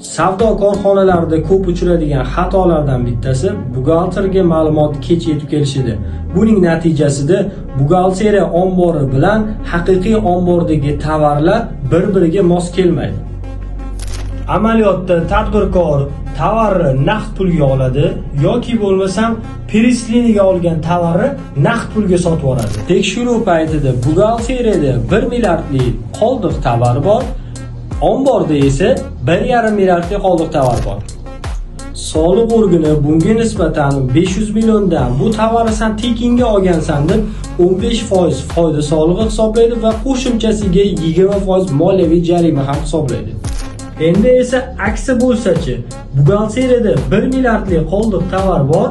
Savdo korxonalarida ko'p uchraydigan xatolardan bittasi buxgalterga ma'lumot kech yetib kelishidir. Buning natijasida buxgalteriya ombori bilan haqiqiy ombordagi tovarlar bir-biriga mos kelmaydi. Amaliyotda tadbirkor tovarni naqd pulga oladi yoki bo'lmasam prisliniga olgan tovarni naqd pulga sotib yuboradi. Tekshiruv paytida buxgalteriyada 1 milliardlik qoldiq tovar bor. Omborda esa 1,5 milliardlik qoldiq tovar bor. Soliq organi bunga nisbatan 500 milliondan bu tovarni sen tekinga olgansan deb 15% foyda solig'i hisoblaydi va qo'shimchasiga 20% moliyaviy jarima ham hisoblaydi. Endi esa aksi bo'lsa-chi, buxgalteriyada 1 milliardlik qoldiq tovar bor,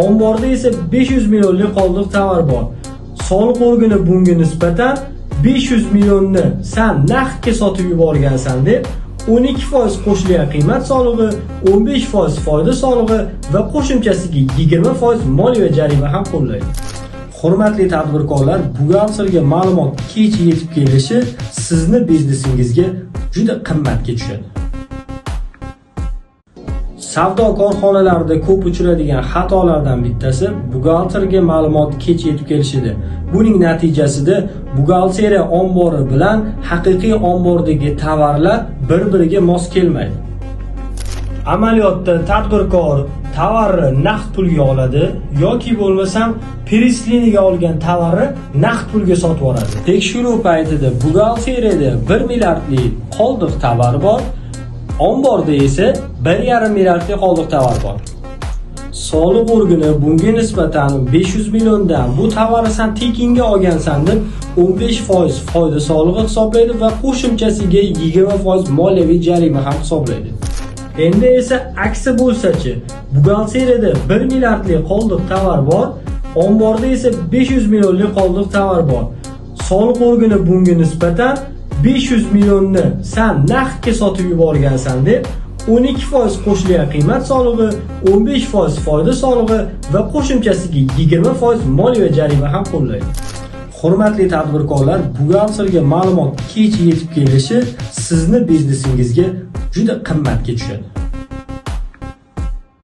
omborda esa 500 millionlik qoldiq tovar bor. Soliq organi bunga nisbatan 500 millionni sen naqdga sotib yuborgansan deb 12% qo'shilgan qiymat solig'i, 15% foyda solig'i va qo'shimchasiga 20% moliyaviy jarima ham qo'llaydi. Hurmatli tadbirkorlar, buxgalterga ma'lumot kech yetib kelishi sizni biznesingizga juda qimmatga tushadi. Savdo korxonalarida ko'p uchraydigan xatolardan bittasi buxgalterga ma'lumot kech yetib kelishidir. Buning natijasida buxgalteriya ombori bilan haqiqiy ombordagi tovarlar bir-biriga mos kelmaydi. Amaliyotda tadbirkor tovarni naqd pulga oladi yoki bo'lmasam prisliniga olgan tovarni naqd pulga sotib yuboradi. Tekshiruv paytida buxgalteriyada 1 milliardlik qoldiq tovar bor. Omborda esa 1,5 milliardlik qoldiq tovar bor. Soliq organi bunga nisbatan 500 milliondan bu tovarni sen tekinga olgansan deb 15% foyda solig'i hisoblaydi va qo'shimchasiga 20% moliyaviy jarima ham hisoblaydi. Endi esa aksi bo'lsa-chi, buxgalteriyada 1 milliardlik qoldiq tovar bor, omborda esa 500 millionlik qoldiq tovar bor. Soliq organi bunga nisbatan 500 millionni sen naqdga sotib yuborgansan deb 12% qo'shilgan qiymat solig'i, 15% foyda solig'i va qo'shimchasiga 20% moliyaviy jarima ham qo'llaydi. Hurmatli tadbirkorlar, buxgalterga ma'lumot kech yetib kelishi sizni biznesingizga juda qimmatga tushadi.